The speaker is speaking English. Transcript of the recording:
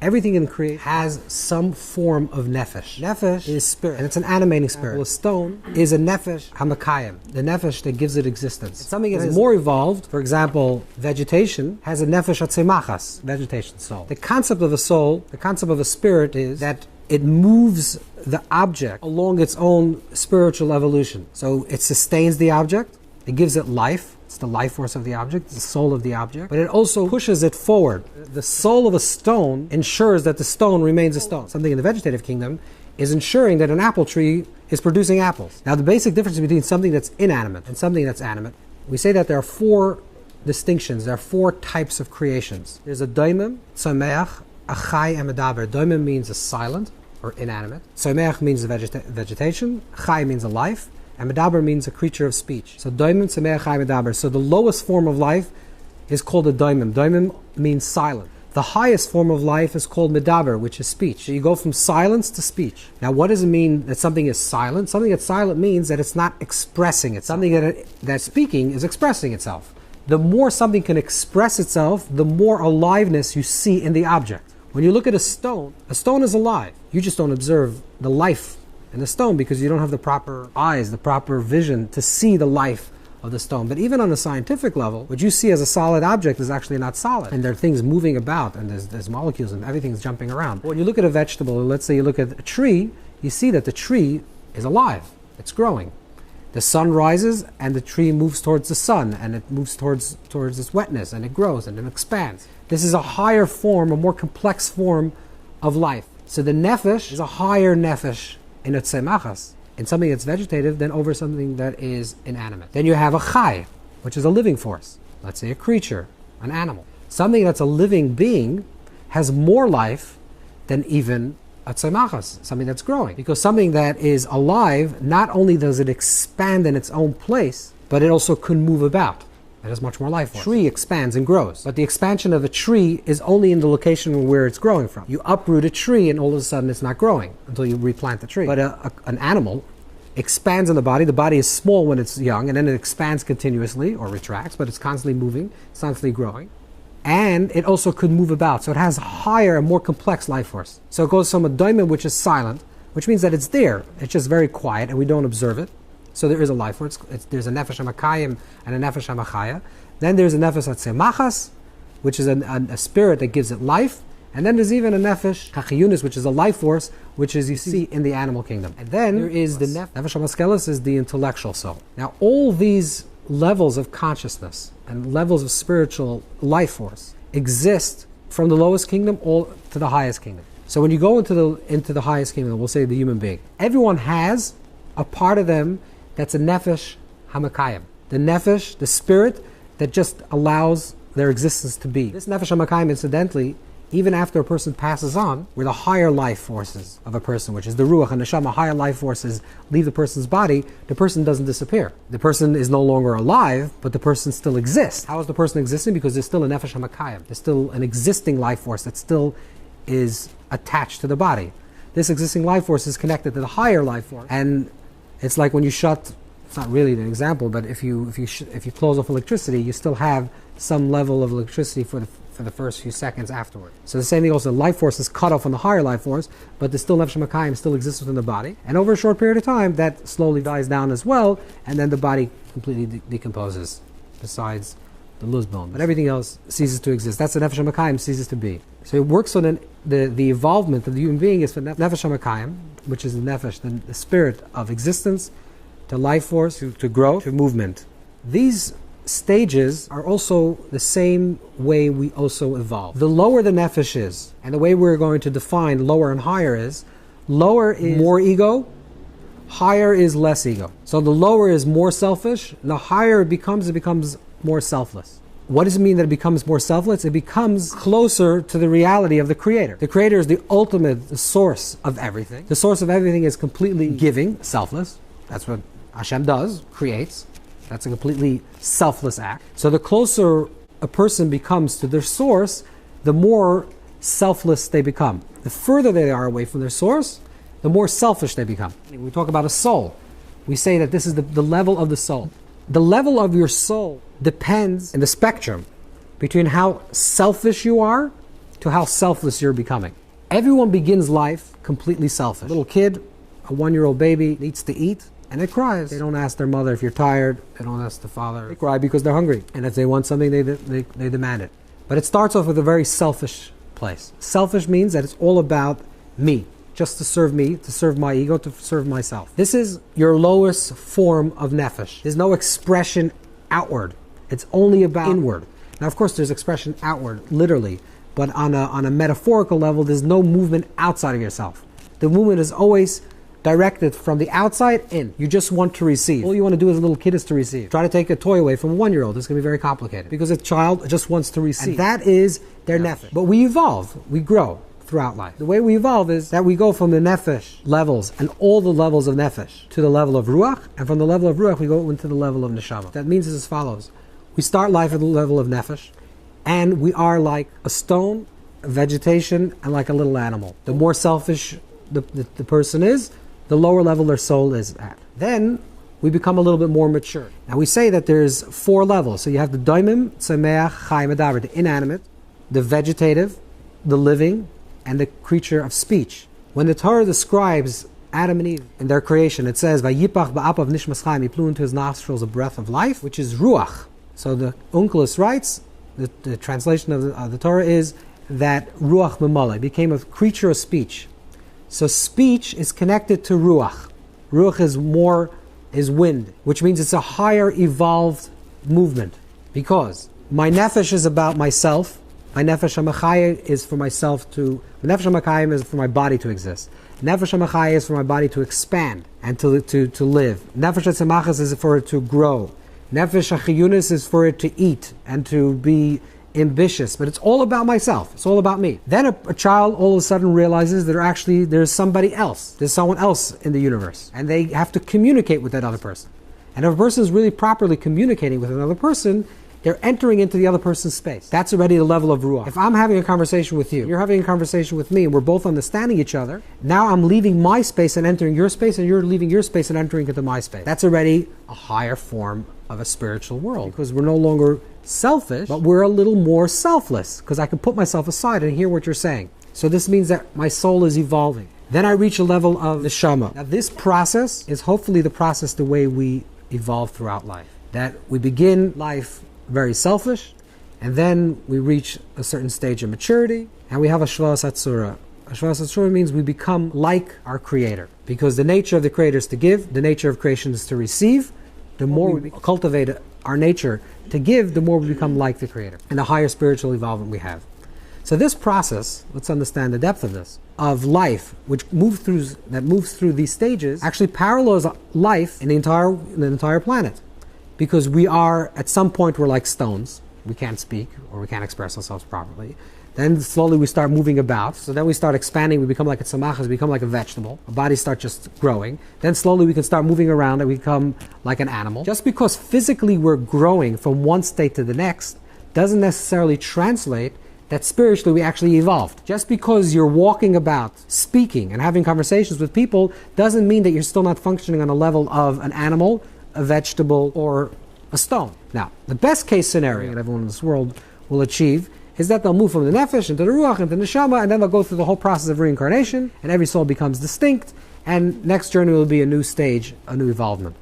Everything in creation has some form of nefesh. Nefesh is spirit, and it's an animating spirit. A stone is a nefesh hamakayim, the nefesh that gives it existence. It's something that is more evolved. For example, vegetation has a nefesh atzemachas, vegetation soul. The concept of a soul, the concept of a spirit is that it moves the object along its own spiritual evolution. So it sustains the object, it gives it life, it's the life force of the object, it's the soul of the object, but it also pushes it forward. The soul of a stone ensures that the stone remains a stone. Something in the vegetative kingdom is ensuring that an apple tree is producing apples. Now the basic difference between something that's inanimate and something that's animate, we say that there are four distinctions, there are four types of creations. There's a daimim, tzomeach, achai, and medaber. Daimim means a silent or inanimate. Tzomeach means a vegetation, chai means a life, and medaber means a creature of speech. So daimim, tzomeach, chai, medaber. So the lowest form of life is called a daimim. Daimim means silent. The highest form of life is called medaber, which is speech. So you go from silence to speech. Now what does it mean that something is silent? Something that's silent means that it's not expressing itself. Something that's speaking is expressing itself. The more something can express itself, the more aliveness you see in the object. When you look at a stone is alive. You just don't observe the life in the stone because you don't have the proper eyes, the proper vision to see the life of the stone. But even on a scientific level, what you see as a solid object is actually not solid. And there are things moving about, and there's molecules, and everything's jumping around. When you look at a vegetable, let's say you look at a tree, you see that the tree is alive. It's growing. The sun rises and the tree moves towards the sun, and it moves towards its wetness, and it grows and it expands. This is a higher form, a more complex form of life. So the nefesh is a higher nefesh in a tzemachas, in something that's vegetative, than over something that is inanimate. Then you have a chai, which is a living force. Let's say a creature, an animal. Something that's a living being has more life than even a tzemachas, something that's growing. Because something that is alive, not only does it expand in its own place, but it also can move about. It has much more life force. A tree expands and grows, but the expansion of a tree is only in the location where it's growing from. You uproot a tree and all of a sudden it's not growing until you replant the tree. But an animal expands in the body is small when it's young, and then it expands continuously or retracts, but it's constantly moving, it's constantly growing. And it also could move about, so it has higher and more complex life force. So it goes from a daimim, which is silent, which means that it's there, it's just very quiet and we don't observe it. So there is a life force. There's a nefesh hamakayim and a nefesh hamachaya. Then there's a nefesh hatzemachas, which is a spirit that gives it life. And then there's even a nefesh hachiyunis, which is a life force, which is you see in the animal kingdom. And then there is the nefesh hamaskelis, is the intellectual soul. Now all these levels of consciousness and levels of spiritual life force exist from the lowest kingdom all to the highest kingdom. So when you go into the highest kingdom, we'll say the human being, everyone has a part of them that's a nefesh hamakayim. The nefesh, the spirit that just allows their existence to be. This nefesh hamakayim, incidentally, even after a person passes on, where the higher life forces of a person, which is the ruach and neshama, higher life forces leave the person's body, the person doesn't disappear. The person is no longer alive, but the person still exists. How is the person existing? Because there's still a nefesh hamakayim. There's still an existing life force that still is attached to the body. This existing life force is connected to the higher life force, and it's like when you shut. It's not really an example, but if you close off electricity, you still have some level of electricity for the first few seconds afterward. So the same thing also, life force is cut off on the higher life force, but the still nefesh hamakayim still exists within the body. And over a short period of time, that slowly dies down as well, and then the body completely decomposes, besides the luz bone. But everything else ceases to exist. That's the nefesh hamakayim ceases to be. So it works on the evolvement of the human being is for nefesh hamakayim, which is the nefesh, the spirit of existence, to life force, to growth, to movement. These stages are also the same way we also evolve. The lower the nefesh is, and the way we're going to define lower and higher is, lower is more ego, higher is less ego. So the lower is more selfish, and the higher it becomes more selfless. What does it mean that it becomes more selfless? It becomes closer to the reality of the Creator. The Creator is the ultimate source of everything. The source of everything is completely giving, selfless. That's what Hashem does, creates. That's a completely selfless act. So the closer a person becomes to their source, the more selfless they become. The further they are away from their source, the more selfish they become. When we talk about a soul, we say that this is the level of the soul. The level of your soul depends in the spectrum between how selfish you are to how selfless you're becoming. Everyone begins life completely selfish. A little kid, a 1-year-old baby, needs to eat, and it cries. They don't ask their mother if you're tired. They don't ask the father. They cry because they're hungry. And if they want something, they demand it. But it starts off with a very selfish place. Selfish means that it's all about me. Just to serve me, to serve my ego, to serve myself. This is your lowest form of nefesh. There's no expression outward. It's only about inward. Now, of course, there's expression outward, literally. But on a metaphorical level, there's no movement outside of yourself. The movement is always directed from the outside in. You just want to receive. All you want to do as a little kid is to receive. Try to take a toy away from a 1-year-old. It's going to be very complicated because a child just wants to receive. And that is their nefesh. But we evolve. We grow throughout life. The way we evolve is that we go from the nefesh levels and all the levels of nefesh to the level of ruach, and from the level of ruach we go into the level of neshama. That means it's as follows. We start life at the level of nefesh, and we are like a stone, a vegetation, and like a little animal. The more selfish the person is, the lower level their soul is at. Then we become a little bit more mature. Now we say that there's 4 levels. So you have the daimim, tzemeach, chayim, adaber, the inanimate, the vegetative, the living, and the creature of speech. When the Torah describes Adam and Eve in their creation, it says, "Vayipach ba'apav nishmas chaim," he blew into his nostrils a breath of life, which is ruach. So the Onkelos writes, the translation of the Torah is that ruach memale became a creature of speech. So speech is connected to ruach. Ruach is wind, which means it's a higher evolved movement. Because my nefesh is about myself. My nefesh hamachaya is for myself to. Nefesh hamachayim is for my body to exist. Nefesh hamachaya is for my body to expand and to live. Nefesh hatzemachas is for it to grow. Nefesh hachiyunis is for it to eat and to be ambitious. But it's all about myself. It's all about me. Then a child all of a sudden realizes that there's somebody else. There's someone else in the universe, and they have to communicate with that other person. And if a person is really properly communicating with another person, they're entering into the other person's space. That's already the level of ruach. If I'm having a conversation with you, you're having a conversation with me, and we're both understanding each other, now I'm leaving my space and entering your space, and you're leaving your space and entering into my space. That's already a higher form of a spiritual world, because we're no longer selfish, but we're a little more selfless, because I can put myself aside and hear what you're saying. So this means that my soul is evolving. Then I reach a level of neshama. Now this process is hopefully the process the way we evolve throughout life. That we begin life very selfish, and then we reach a certain stage of maturity, and we have a shvas hatzura. A shvas hatzura means we become like our Creator, because the nature of the Creator is to give, the nature of creation is to receive. The more we cultivate our nature to give, the more we become like the Creator, and the higher spiritual involvement we have. So this process, let's understand the depth of this, of life, which moves through these stages, actually parallels life in the entire planet. Because we are, at some point, we're like stones. We can't speak, or we can't express ourselves properly. Then slowly we start moving about. So then we start expanding. We become like a tzemach, we become like a vegetable. Our bodies start just growing. Then slowly we can start moving around and we become like an animal. Just because physically we're growing from one state to the next doesn't necessarily translate that spiritually we actually evolved. Just because you're walking about, speaking, and having conversations with people doesn't mean that you're still not functioning on a level of an animal, a vegetable, or a stone. Now, the best case scenario that everyone in this world will achieve is that they'll move from the nefesh into the ruach, into the neshama, and then they'll go through the whole process of reincarnation, and every soul becomes distinct, and next journey will be a new stage, a new evolvement.